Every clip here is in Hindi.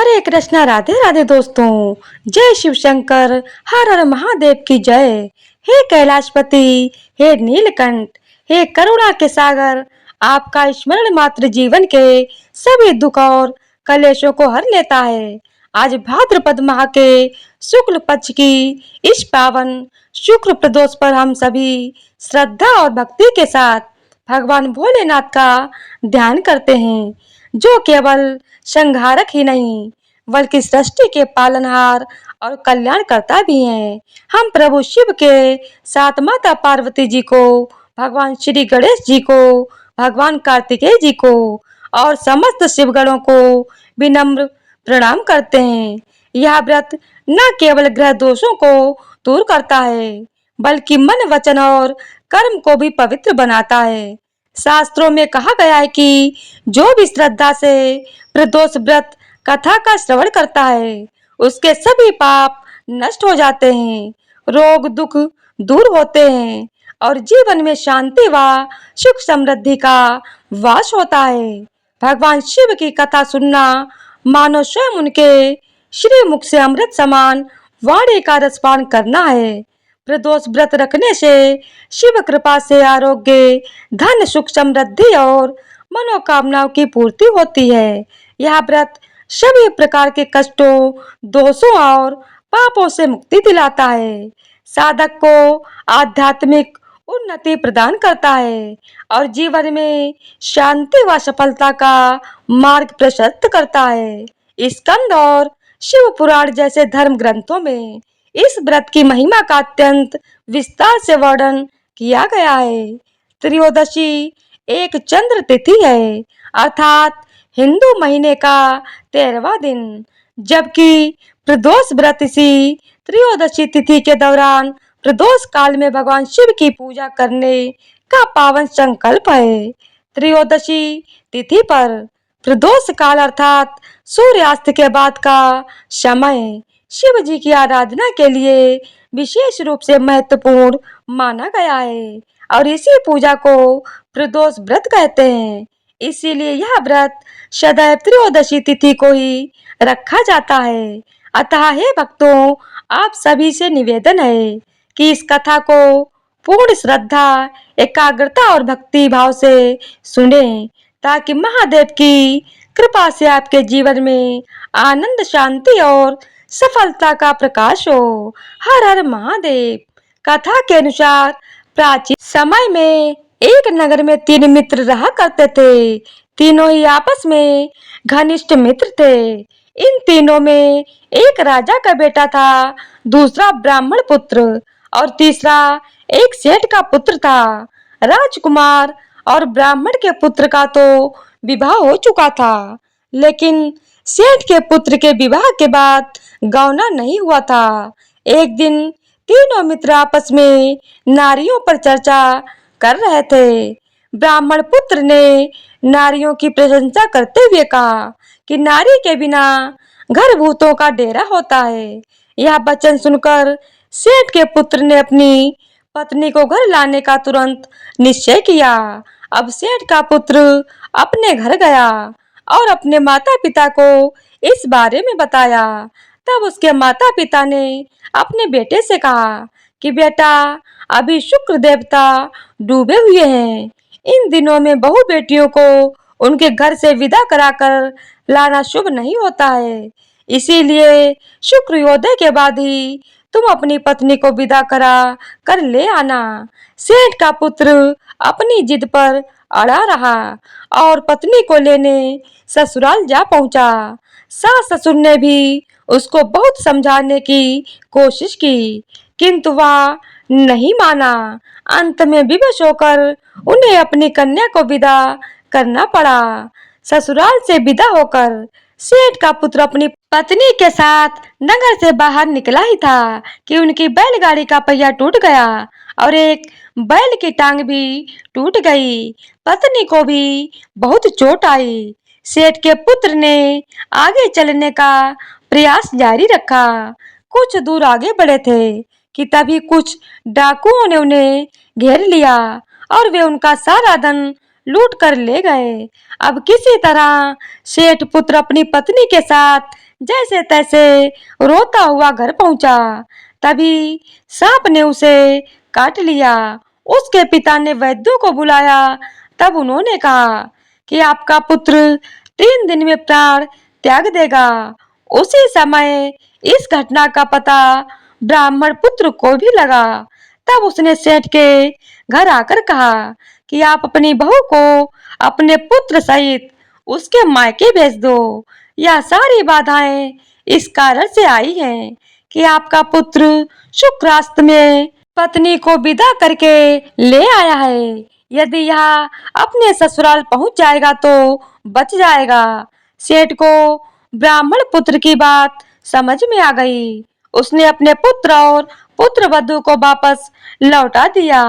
हरे कृष्णा, राधे राधे दोस्तों। जय शिव शंकर, हर हर महादेव की जय। हे कैलाशपति, हे नीलकंठ, हे करुणा के सागर, आपका स्मरण मात्र जीवन के सभी दुख और कलेशों को हर लेता है। आज भाद्रपद माह के शुक्ल पक्ष की इस पावन शुक्र प्रदोष पर हम सभी श्रद्धा और भक्ति के साथ भगवान भोलेनाथ का ध्यान करते हैं, जो केवल संहारक ही नहीं बल्कि सृष्टि के पालनहार और कल्याणकर्ता भी हैं। हम प्रभु शिव के साथ माता पार्वती जी को, भगवान श्री गणेश जी को, भगवान कार्तिकेय जी को और समस्त शिवगणों को विनम्र प्रणाम करते हैं। यह व्रत न केवल ग्रह दोषों को दूर करता है बल्कि मन, वचन और कर्म को भी पवित्र बनाता है। शास्त्रों में कहा गया है कि जो भी श्रद्धा से प्रदोष व्रत कथा का श्रवण करता है, उसके सभी पाप नष्ट हो जाते हैं, रोग दुख दूर होते हैं और जीवन में शांति व सुख समृद्धि का वास होता है। भगवान शिव की कथा सुनना मानो स्वयं उनके श्री मुख से अमृत समान वाणी का रसपान करना है। प्रदोष व्रत रखने से शिव कृपा से आरोग्य, धन, सुख, समृद्धि और मनोकामनाओं की पूर्ति होती है। यह व्रत सभी प्रकार के कष्टों, दोषों और पापों से मुक्ति दिलाता है, साधक को आध्यात्मिक उन्नति प्रदान करता है और जीवन में शांति व सफलता का मार्ग प्रशस्त करता है। स्कंद और शिव पुराण जैसे धर्म ग्रंथों में इस व्रत की महिमा का अत्यंत विस्तार से वर्णन किया गया है। त्रयोदशी एक चंद्र तिथि है, अर्थात हिंदू महीने का 13वां दिन, जबकि प्रदोष व्रत इसी त्रयोदशी तिथि के दौरान प्रदोष काल में भगवान शिव की पूजा करने का पावन संकल्प है। त्रयोदशी तिथि पर प्रदोष काल अर्थात सूर्यास्त के बाद का समय शिव जी की आराधना के लिए विशेष रूप से महत्वपूर्ण माना गया है और इसी पूजा को प्रदोष व्रत कहते हैं। इसीलिए यह व्रत सदैव त्रयोदशी तिथि को ही रखा जाता है। अतः हे भक्तों, आप सभी से निवेदन है कि इस कथा को पूर्ण श्रद्धा, एकाग्रता और भक्ति भाव से सुने, ताकि महादेव की कृपा से आपके जीवन में आनंद, शांति और सफलता का प्रकाश हो। हर हर महादेव। कथा के अनुसार प्राचीन समय में एक नगर में 3 मित्र रहा करते थे। तीनों ही आपस में घनिष्ठ मित्र थे। इन तीनों में एक राजा का बेटा था, दूसरा ब्राह्मण पुत्र और तीसरा एक सेठ का पुत्र था। राजकुमार और ब्राह्मण के पुत्र का तो विवाह हो चुका था, लेकिन सेठ के पुत्र के विवाह के बाद गौना नहीं हुआ था। एक दिन तीनों मित्र आपस में नारियों पर चर्चा कर रहे थे। ब्राह्मण पुत्र ने नारियों की प्रशंसा करते हुए कहा कि नारी के बिना घर भूतों का डेरा होता है। यह वचन सुनकर सेठ के पुत्र ने अपनी पत्नी को घर लाने का तुरंत निश्चय किया। अब सेठ का पुत्र अपने घर गया और अपने माता पिता को इस बारे में बताया। तब उसके माता पिता ने अपने बेटे से कहा कि बेटा, अभी शुक्र देवता डूबे हुए हैं। इन दिनों में बहू बेटियों को उनके घर से विदा कराकर लाना शुभ नहीं होता है। इसीलिए शुक्रोदय के बाद ही तुम अपनी पत्नी को विदा करा कर ले आना। सेठ का पुत्र अपनी जिद पर अड़ा रहा और पत्नी को लेने ससुराल जा पहुंचा। सास ससुर ने भी उसको बहुत समझाने की कोशिश की, किंतु वह नहीं माना। अंत में विवश होकर उन्हें अपनी कन्या को विदा करना पड़ा। ससुराल से विदा होकर सेठ का पुत्र अपनी पत्नी के साथ नगर से बाहर निकला ही था कि उनकी बैलगाड़ी का पहिया टूट गया और एक बैल की टांग भी टूट गई। पत्नी को भी बहुत चोट आई। सेठ के पुत्र ने आगे चलने का प्रयास जारी रखा। कुछ दूर आगे बढ़े थे कि तभी कुछ डाकुओं ने उन्हें घेर लिया और वे उनका सारा धन लूट कर ले गए। अब किसी तरह सेठ पुत्र अपनी पत्नी के साथ जैसे तैसे रोता हुआ घर पहुंचा। तभी सांप ने उसे काट लिया। उसके पिता ने वैद्यों को बुलाया। तब उन्होंने कहा कि आपका पुत्र 3 दिन में प्राण त्याग देगा। उसी समय इस घटना का पता ब्राह्मण पुत्र को भी लगा। तब उसने सेठ के घर आकर कहा कि आप अपनी बहू को अपने पुत्र सहित उसके मायके भेज दो। यह सारी बाधाएं इस कारण से आई हैं कि आपका पुत्र शुक्रास्त में पत्नी को विदा करके ले आया है। यदि यह अपने ससुराल पहुंच जाएगा तो बच जाएगा। सेठ को ब्राह्मण पुत्र की बात समझ में आ गई। उसने अपने पुत्र और पुत्र वधू को वापस लौटा दिया।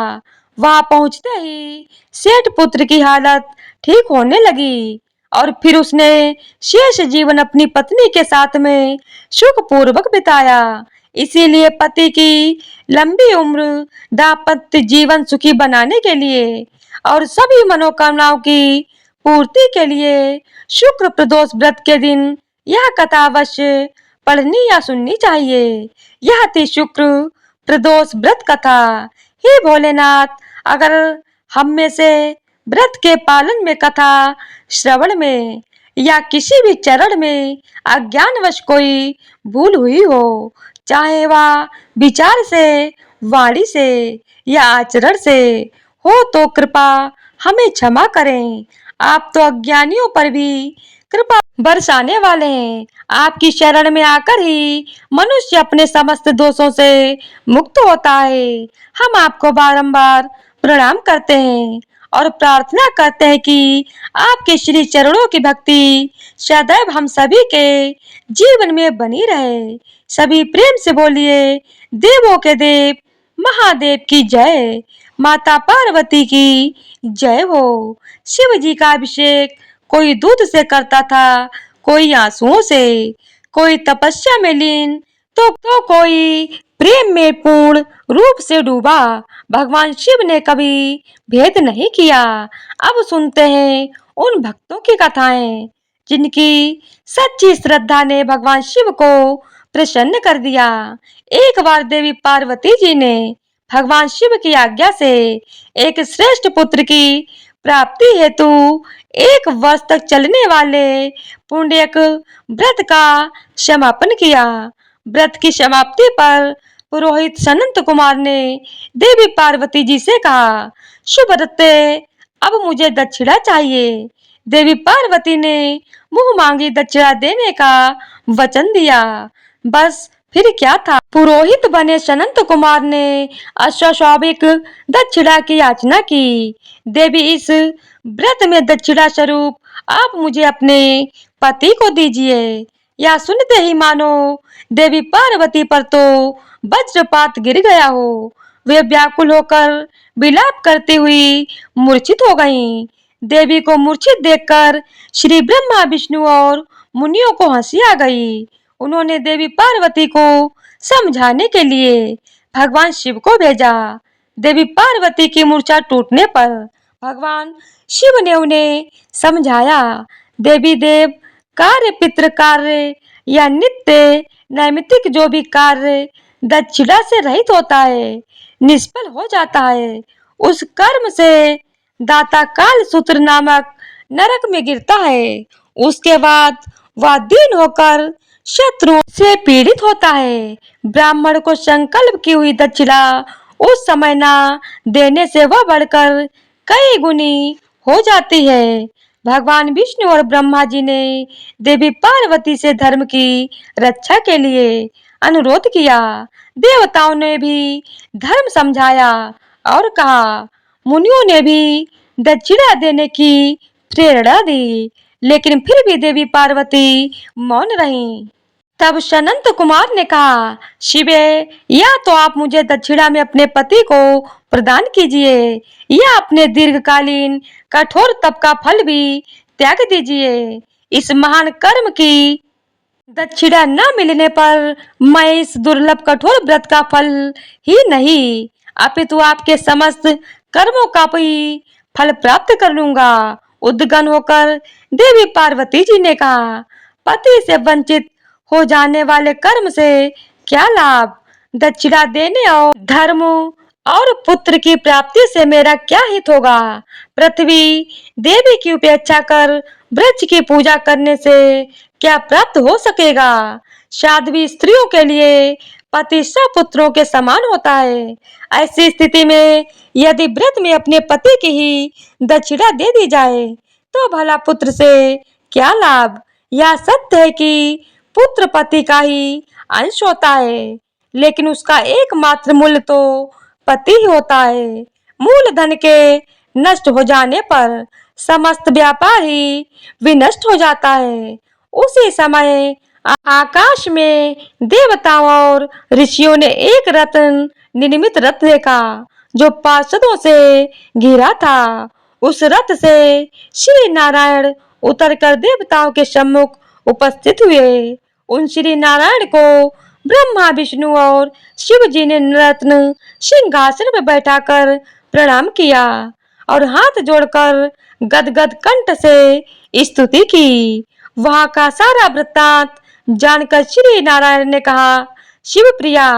वहां पहुंचते ही सेठ पुत्र की हालत ठीक होने लगी और फिर उसने शेष जीवन अपनी पत्नी के साथ में सुखपूर्वक बिताया। इसीलिए पति की लंबी उम्र, दाम्पत्य जीवन सुखी बनाने के लिए और सभी मनोकामनाओं की पूर्ति के लिए शुक्र प्रदोष व्रत के दिन यह कथा अवश्य पढ़नी या सुननी चाहिए। यह थी शुक्र प्रदोष व्रत कथा। हे भोलेनाथ, अगर हम में से व्रत के पालन में, कथा श्रवण में या किसी भी चरण में अज्ञानवश कोई भूल हुई हो, चाहे वह विचार से, वाणी से या आचरण से हो, तो कृपा हमें क्षमा करें। आप तो अज्ञानियों पर भी कृपा बरसाने वाले हैं। आपकी शरण में आकर ही मनुष्य अपने समस्त दोषों से मुक्त होता है। हम आपको बारंबार प्रणाम करते हैं और प्रार्थना करते हैं कि आपके श्री चरणों की भक्ति सदैव हम सभी के जीवन में बनी रहे। सभी प्रेम से बोलिए, देवों के देव महादेव की जय, माता पार्वती की जय हो। शिव जी का अभिषेक कोई दूध से करता था, कोई आंसुओं से, कोई तपस्या में लीन, तो कोई प्रेम में पूर्ण रूप से डूबा। भगवान शिव ने कभी भेद नहीं किया। अब सुनते हैं उन भक्तों की कथाएं जिनकी सच्ची श्रद्धा ने भगवान शिव को प्रसन्न कर दिया। एक बार देवी पार्वती जी ने भगवान शिव की आज्ञा से एक श्रेष्ठ पुत्र की प्राप्ति हेतु 1 वर्ष तक चलने वाले पुण्यक व्रत का समापन किया। व्रत की समाप्ति पर पुरोहित सनंत कुमार ने देवी पार्वती जी से कहा, सुव्रते, अब मुझे दक्षिणा चाहिए। देवी पार्वती ने मुंह मांगी दक्षिणा देने का वचन दिया। बस फिर क्या था, पुरोहित बने सनंत कुमार ने अस्वाभाविक दक्षिणा की याचना की। देवी, इस व्रत में दक्षिणा स्वरूप आप मुझे अपने पति को दीजिए। यह सुनते ही मानो देवी पार्वती पर तो वज्रपात गिर गया हो। वे व्याकुल होकर विलाप करती हुई मूर्छित हो गईं। देवी को मूर्छित देखकर श्री ब्रह्मा, विष्णु और मुनियों को हंसी आ गई। उन्होंने देवी पार्वती को समझाने के लिए भगवान शिव को भेजा। देवी पार्वती की मूर्छा टूटने पर भगवान शिव ने उन्हें समझाया, देवी देव, कार्य, पितृ कार्य या नित्य नैमित्तिक जो भी कार्य दक्षिणा से रहित होता है, निष्फल हो जाता है। उस कर्म से दाता काल सूत्र नामक नरक में गिरता है। उसके बाद वह दीन होकर शत्रुओं से पीड़ित होता है। ब्राह्मण को संकल्प की हुई दक्षिणा उस समय ना देने से वह बढ़कर कई गुनी हो जाती है। भगवान विष्णु और ब्रह्मा जी ने देवी पार्वती से धर्म की रक्षा के लिए अनुरोध किया। देवताओं ने भी धर्म समझाया और कहा। मुनियों ने भी दक्षिणा देने की प्रेरणा दी, लेकिन फिर भी देवी पार्वती मौन रहीं। तब सनंत कुमार ने कहा, शिवे, या तो आप मुझे दक्षिणा में अपने पति को प्रदान कीजिए या अपने दीर्घकालीन कठोर तप का फल भी त्याग दीजिए। इस महान कर्म की दक्षिणा न मिलने पर मैं इस दुर्लभ कठोर व्रत का फल ही नहीं, अपितु आपके समस्त कर्मों का भी फल प्राप्त कर लूंगा। उद्गन होकर देवी पार्वती जी ने कहा, पति से वंचित हो जाने वाले कर्म से क्या लाभ? दक्षिणा देने और धर्म और पुत्र की प्राप्ति से मेरा क्या हित होगा? पृथ्वी देवी की उपेक्षा कर वृक्ष की पूजा करने से क्या प्राप्त हो सकेगा? साध्वी स्त्रियों के लिए पति पुत्रों के समान होता है। ऐसी स्थिति में यदि व्रत में अपने पति की ही दक्षिणा दे दी जाए तो भला पुत्र से क्या लाभ? यह सत्य है कि पुत्र पति का ही अंश होता है, लेकिन उसका एकमात्र मूल्य तो पति ही होता है। मूलधन के नष्ट हो जाने पर समस्त व्यापार ही विनष्ट हो जाता है। उसी समय आकाश में देवताओं और ऋषियों ने एक रत्न निर्मित रथ देखा जो पार्षदों से घिरा था। उस रथ से श्री नारायण उतरकर देवताओं के सम्मुख उपस्थित हुए। उन श्री नारायण को ब्रह्मा विष्णु और शिव जी ने रत्न सिंहासन पर बैठाकर प्रणाम किया और हाथ जोड़कर गदगद कंठ से स्तुति की। वहां का सारा वृत्तांत जानकर श्री नारायण ने कहा, शिव प्रिया,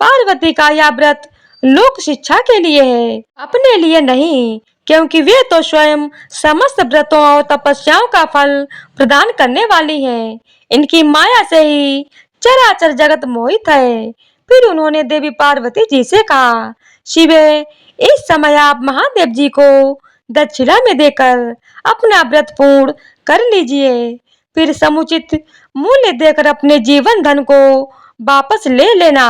पार्वती का यह व्रत लोक शिक्षा के लिए है, अपने लिए नहीं, क्योंकि वे तो स्वयं समस्त व्रतों और तपस्याओं का फल प्रदान करने वाली हैं। इनकी माया से ही चराचर जगत मोहित है। फिर उन्होंने देवी पार्वती जी से कहा, शिवे, इस समय आप महादेव जी को दक्षिणा में देकर अपना व्रत पूर्ण कर लीजिए। फिर समुचित मूल्य देकर अपने जीवन धन को वापस ले लेना।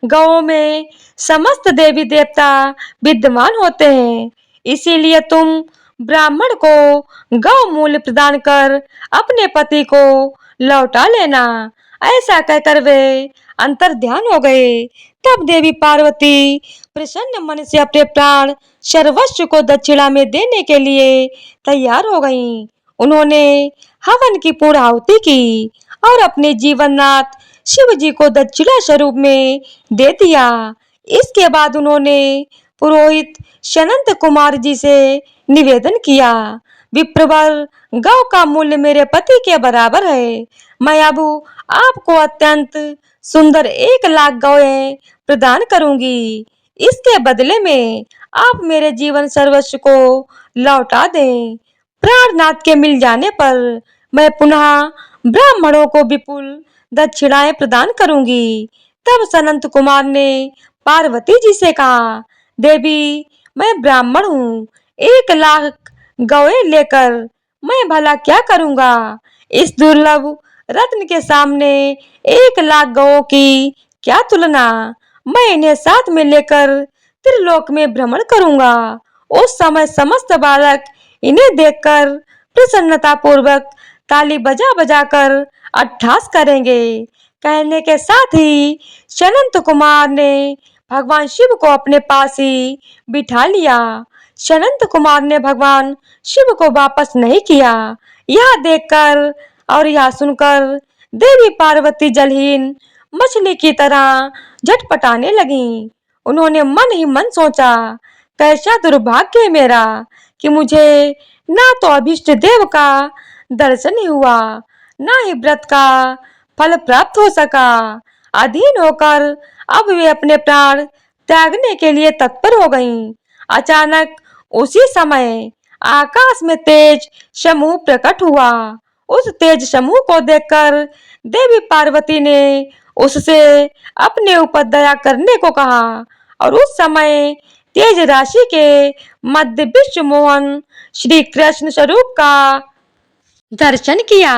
गांवों में समस्त देवी देवता विद्यमान होते हैं, इसीलिए तुम ब्राह्मण को गौ मूल्य प्रदान कर अपने पति को लौटा लेना। ऐसा कहकर वे अंतर ध्यान हो गए। तब देवी पार्वती प्रसन्न मन से अपने प्राण सर्वस्व को दक्षिणा में देने के लिए तैयार हो गईं। उन्होंने हवन की पूर्णाहुति की और अपने जीवननाथ शिव जी को दक्षिणा स्वरूप में दे दिया। इसके बाद उन्होंने पुरोहित सनंत कुमार जी से निवेदन किया, विप्रवर, गौ का मूल्य मेरे पति के बराबर है। मैं अब आपको अत्यंत सुंदर 1,00,000 गौएं प्रदान करूंगी। इसके बदले में आप मेरे जीवन सर्वस्व को लौटा दें। प्राणनाथ के मिल जाने पर मैं पुनः ब्राह्मणों को विपुल दक्षिणाएं प्रदान करूंगी। तब सनंत कुमार ने पार्वती जी से कहा, देवी, मैं ब्राह्मण हूँ, 1,00,000 गौएं लेकर मैं भला क्या करूंगा? इस दुर्लभ रत्न के सामने 1,00,000 गौओं की क्या तुलना? मैं इन्हें साथ में लेकर त्रिलोक में भ्रमण करूंगा। उस समय समस्त बालक इन्हें देखकर प्रसन्नता पूर्वक ताली बजा बजा कर अट्ठास करेंगे। कहने के साथ ही सनंत कुमार ने भगवान शिव को अपने पास ही बिठा लिया। सनंत कुमार ने भगवान शिव को वापस नहीं किया। यह देखकर और यह सुनकर देवी पार्वती जलहीन मछली की तरह झटपटाने लगीं। उन्होंने मन ही मन सोचा, कैसा दुर्भाग्य है मेरा कि मुझे ना तो अभिष्ट देव का दर्शन ही हुआ, ना ही व्रत का फल प्राप्त हो सका। अधीन होकर अब वे अपने प्राण त्यागने के लिए तत्पर हो गईं। अचानक उसी समय आकाश में तेज समूह प्रकट हुआ। उस तेज समूह को देखकर देवी पार्वती ने उससे अपने ऊपर दया करने को कहा और उस समय तेज राशि के मध्य विश्व मोहन श्री कृष्ण स्वरूप का दर्शन किया।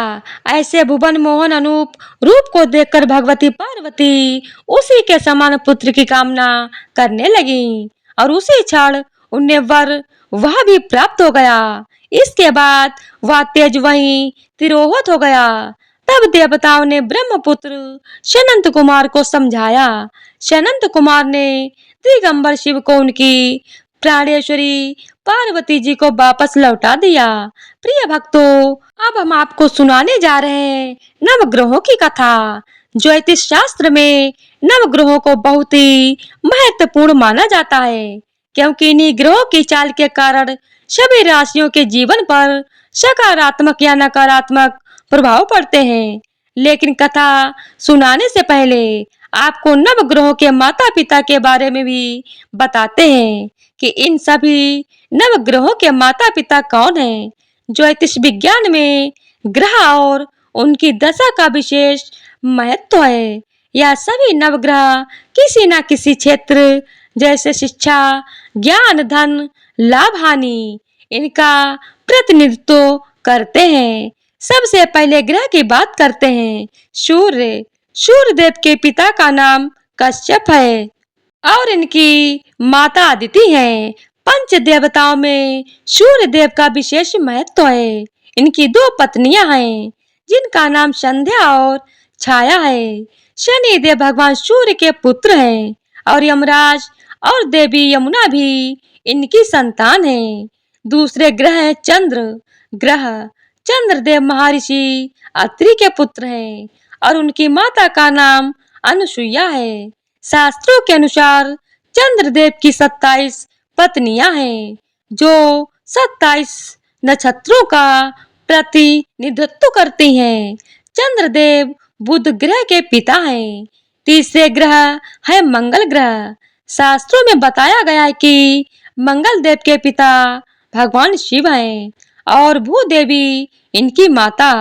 ऐसे भुवन मोहन अनूप रूप को देखकर भगवती पार्वती उसी के समान पुत्र की कामना करने लगी और उसी क्षण उन्हें वर वह भी प्राप्त हो गया। इसके बाद वह तेज वहीं तिरोहित हो गया। तब देवताओं ने ब्रह्मपुत्र सनंत कुमार को समझाया। सनंत कुमार ने दिगंबर शिव को उनकी प्राणेश्वरी पार्वती जी को वापस लौटा दिया। प्रिय भक्तों, अब हम आपको सुनाने जा रहे हैं नवग्रहों की कथा। ज्योतिष शास्त्र में नवग्रहों को बहुत ही महत्वपूर्ण माना जाता है, क्योंकि इन्हीं ग्रहों की चाल के कारण सभी राशियों के जीवन पर सकारात्मक या नकारात्मक प्रभाव पड़ते हैं। लेकिन कथा सुनाने से पहले आपको नवग्रहों के माता पिता के बारे में भी बताते हैं कि इन सभी नवग्रहों के माता पिता कौन हैं। ज्योतिष विज्ञान में ग्रह और उनकी दशा का विशेष महत्व है। यह सभी नवग्रह किसी न किसी क्षेत्र जैसे शिक्षा, ज्ञान, धन, लाभ, हानि इनका प्रतिनिधित्व करते हैं। सबसे पहले ग्रह की बात करते हैं। सूर्य। सूर्य देव के पिता का नाम कश्यप है और इनकी माता अदिति है। पंच देवताओं में सूर्य देव का विशेष महत्व है। इनकी दो पत्नियां हैं जिनका नाम संध्या और छाया है। शनि देव भगवान सूर्य के पुत्र हैं और यमराज और देवी यमुना भी इनकी संतान है। दूसरे ग्रह है चंद्र ग्रह। चंद्रदेव महर्षि अत्रि के पुत्र हैं और उनकी माता का नाम अनुसुईया है। शास्त्रों के अनुसार चंद्रदेव की 27 पत्नियां हैं जो 27 नक्षत्रों का प्रतिनिधित्व करती हैं। चंद्रदेव बुध ग्रह के पिता हैं। तीसरे ग्रह है मंगल ग्रह। शास्त्रों में बताया गया है कि मंगल देव के पिता भगवान शिव हैं और भूदेवी इनकी माता।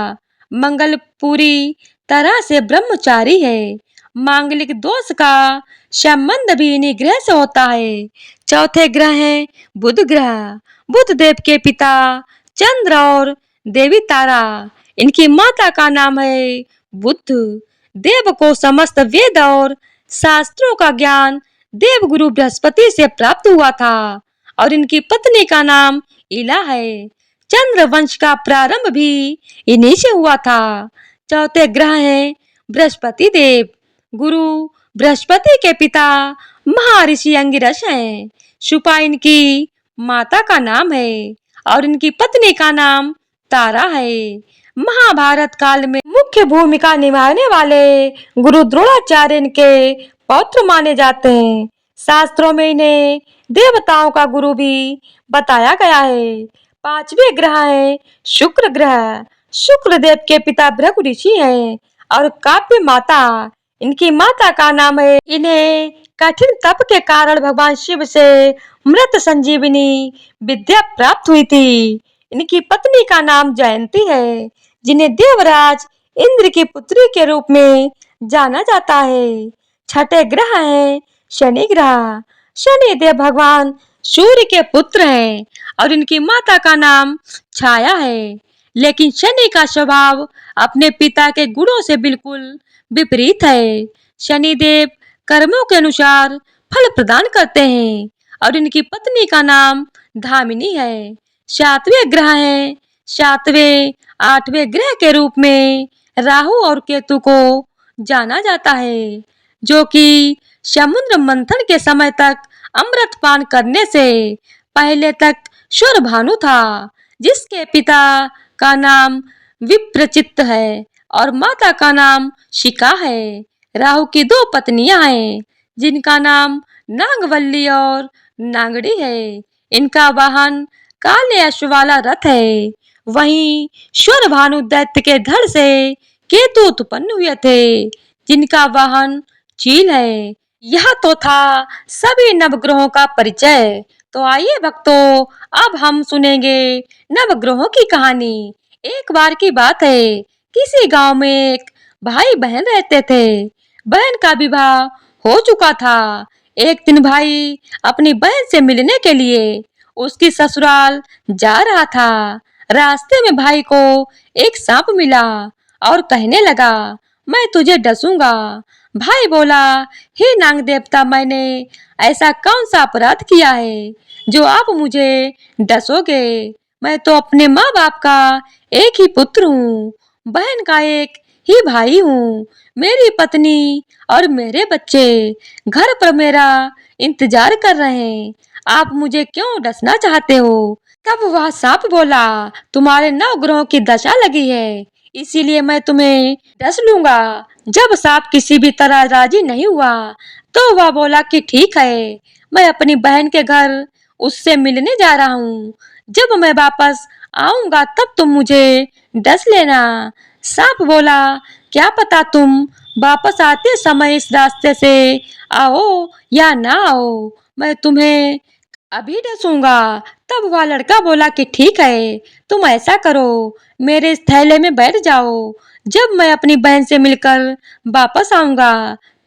मंगल पूरी तरह से ब्रह्मचारी है। मांगलिक दोष का संबंध भी इन्हीं ग्रह से होता है। चौथे ग्रह है बुध ग्रह। बुध देव के पिता चंद्र और देवी तारा। इनकी माता का नाम है बुध। देव को समस्त वेद और शास्त्रों का ज्ञान देवगुरु बृहस्पति से प्राप्त हुआ था और इनकी पत्नी का नाम इला है। चंद्र वंश का प्रारंभ भी इन्हीं से हुआ था। चौथे ग्रह हैं बृहस्पति देव। गुरु बृहस्पति के पिता महर्षि अंगिरस हैं। सुपा इनकी माता का नाम है और इनकी पत्नी का नाम तारा है। महाभारत काल में मुख्य भूमिका निभाने वाले गुरु द्रोणाचार्य इनके पौत्र माने जाते हैं। शास्त्रों में इन्हें देवताओं का गुरु भी बताया गया है। पांचवें ग्रह है शुक्र ग्रह। शुक्र देव के पिता भृगु ऋषि हैं और काव्य माता। इनकी माता का नाम है। इन्हें कठिन तप के कारण भगवान शिव से मृत संजीवनी विद्या प्राप्त हुई थी। इनकी पत्नी का नाम जयंती है जिन्हें देवराज इंद्र की पुत्री के रूप में जाना जाता है। छठे ग्रह है शनि ग्रह। शनि देव भगवान सूर्य के पुत्र हैं और इनकी माता का नाम छाया है। लेकिन शनि का स्वभाव अपने पिता के गुणों से बिल्कुल विपरीत है। शनि देव कर्मों के अनुसार फल प्रदान करते हैं और इनकी पत्नी का नाम धामिनी है। सातवें ग्रह है। सातवें आठवें ग्रह के रूप में राहु और केतु को जाना जाता है जो कि समुद्र मंथन के समय तक अमृत पान करने से पहले तक स्वर भानु था जिसके पिता का नाम विप्रचित्त है और माता का नाम शिखा है। राहु की दो पत्नियां हैं जिनका नाम नागवल्ली और नागड़ी है। इनका वाहन काले अश्व वाला रथ है। वहीं स्वर भानु दैत्य के धड़ से केतु उत्पन्न हुए थे जिनका वाहन चील है। यह तो था सभी नवग्रहों का परिचय। तो आइए भक्तों, अब हम सुनेंगे नवग्रहों की कहानी। एक बार की बात है, किसी गांव में एक भाई बहन रहते थे। बहन का विवाह हो चुका था। एक दिन भाई अपनी बहन से मिलने के लिए उसकी ससुराल जा रहा था। रास्ते में भाई को एक सांप मिला और कहने लगा, मैं तुझे डसूंगा। भाई बोला, हे नाग देवता, मैंने ऐसा कौन सा अपराध किया है जो आप मुझे डसोगे? मैं तो अपने माँ बाप का एक ही पुत्र हूँ, बहन का एक ही भाई हूँ। मेरी पत्नी और मेरे बच्चे घर पर मेरा इंतजार कर रहे हैं। आप मुझे क्यों डसना चाहते हो? तब वह सांप बोला, तुम्हारे 9 ग्रहों की दशा लगी है, इसीलिए मैं तुम्हें डस लूंगा। जब सांप किसी भी तरह राजी नहीं हुआ तो वह बोला कि ठीक है, मैं अपनी बहन के घर उससे मिलने जा रहा हूँ। जब मैं वापस आऊंगा तब तुम मुझे डस लेना। सांप बोला, क्या पता तुम वापस आते समय इस रास्ते से आओ या ना आओ, मैं तुम्हें अभी डसूंगा। तब वह लड़का बोला कि ठीक है, तुम ऐसा करो, मेरे इस थैले में बैठ जाओ। जब मैं अपनी बहन से मिलकर वापस आऊंगा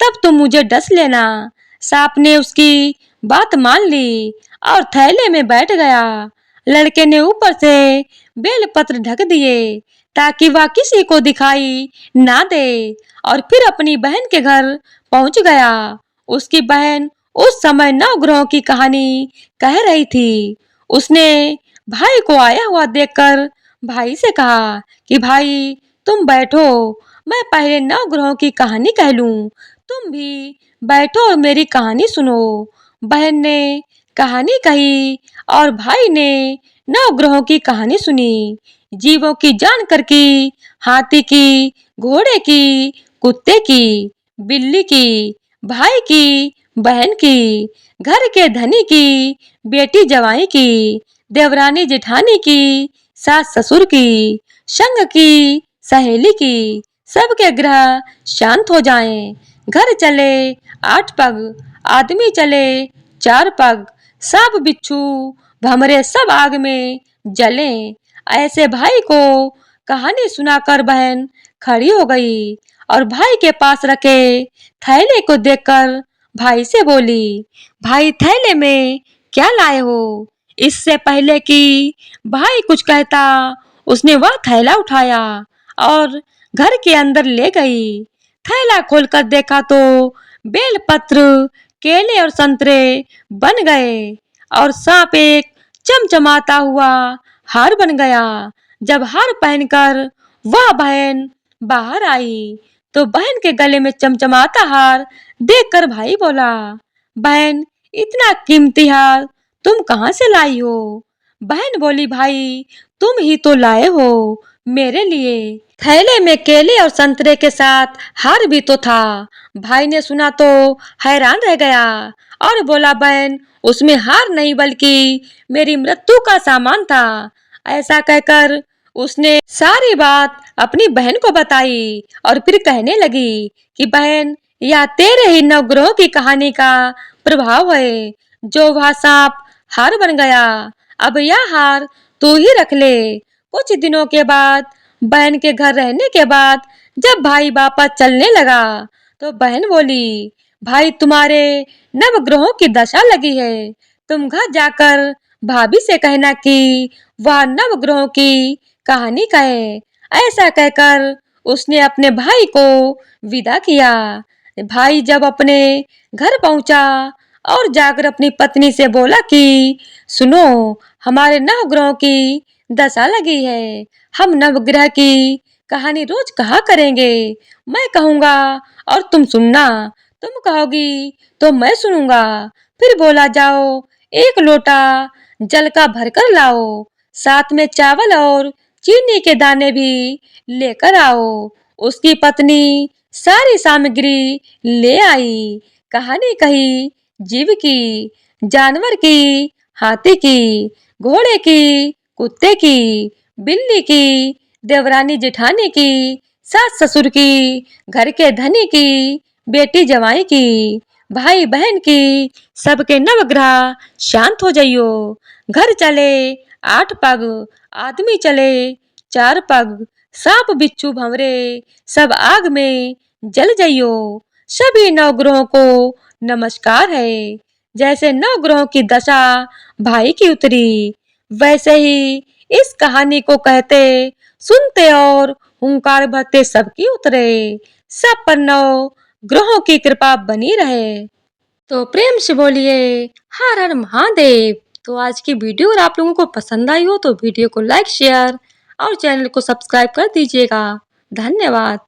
तब तुम मुझे डस लेना। सांप ने उसकी बात मान ली और थैले में बैठ गया। लड़के ने ऊपर से बेलपत्र ढक दिए ताकि वह किसी को दिखाई ना दे और फिर अपनी बहन के घर पहुंच गया। उसकी बहन उस समय नवग्रहों की कहानी कह रही थी। उसने भाई को आया हुआ देखकर भाई से कहा कि भाई तुम बैठो, मैं पहले नवग्रहों की कहानी कह लूं, तुम भी बैठो और मेरी कहानी सुनो। बहन ने कहानी कही और भाई ने नवग्रहों की कहानी सुनी। जीवों की जानकर की, हाथी की, घोड़े की, कुत्ते की, बिल्ली की, भाई की, बहन की, घर के धनी की, बेटी जवाई की, देवरानी जेठानी की, सास ससुर की, संग की, सहेली की, सबके ग्रह शांत हो जाएं। घर चले 8 पग, आदमी चले 4 पग, सांप बिच्छू भमरे सब आग में जलें। ऐसे भाई को कहानी सुनाकर बहन खड़ी हो गई और भाई के पास रखे थैले को देखकर भाई से बोली, भाई थैले में क्या लाए हो? इससे पहले कि भाई कुछ कहता उसने वह थैला उठाया और घर के अंदर ले गई। थैला खोलकर देखा तो बेलपत्र, केले और संतरे बन गए और सांप एक चमचमाता हुआ हार बन गया। जब हार पहनकर वह बहन बाहर आई तो बहन के गले में चमचमाता हार देखकर भाई बोला, बहन इतना कीमती हार तुम कहाँ से लाई हो? बहन बोली, भाई तुम ही तो लाए हो मेरे लिए। थैले में केले और संतरे के साथ हार भी तो था। भाई ने सुना तो हैरान रह गया और बोला, बहन उसमें हार नहीं बल्कि मेरी मृत्यु का सामान था। ऐसा कहकर उसने सारी बात अपनी बहन को बताई और फिर कहने लगी कि बहन यह तेरे ही नवग्रहों की कहानी का प्रभाव है जो वह सांप हार बन गया। अब यह हार तू ही रख ले। कुछ दिनों के बाद बहन के घर रहने के बाद जब भाई वापस चलने लगा तो बहन बोली, भाई तुम्हारे नवग्रहों की दशा लगी है, तुम घर जाकर भाभी से कहना कि वह नवग्रहों की कहानी कहे। ऐसा कहकर उसने अपने भाई को विदा किया। भाई जब अपने घर पहुंचा और जाकर अपनी पत्नी से बोला कि सुनो, हमारे नवग्रहों की दशा लगी है, हम नवग्रह की कहानी रोज कहा करेंगे। मैं कहूंगा और तुम सुनना, तुम कहोगी तो मैं सुनूंगा। फिर बोला, जाओ 1 लोटा जल का भरकर लाओ, साथ में चावल और चीनी के दाने भी लेकर आओ। उसकी पत्नी सारी सामग्री ले आई। कहानी कही जीव की, जानवर की, हाथी की, घोड़े की, कुत्ते की, बिल्ली की, देवरानी जेठानी की, सास ससुर की, घर के धनी की, बेटी जवाई की, भाई बहन की, सबके नवग्रह शांत हो जाइयो। घर चले 8 पग, आदमी चले 4 पग, सांप बिच्छू भंवरे सब आग में जल जाइयो। सभी नवग्रहों को नमस्कार है। जैसे नवग्रहों की दशा भाई की उतरी, वैसे ही इस कहानी को कहते, सुनते और हुंकार भरते सबकी उतरे। सब पर नव ग्रहों की कृपा बनी रहे। तो प्रेम से बोलिए हर हर महादेव। तो आज की वीडियो अगर आप लोगों को पसंद आई हो तो वीडियो को लाइक, शेयर और चैनल को सब्सक्राइब कर दीजिएगा। धन्यवाद।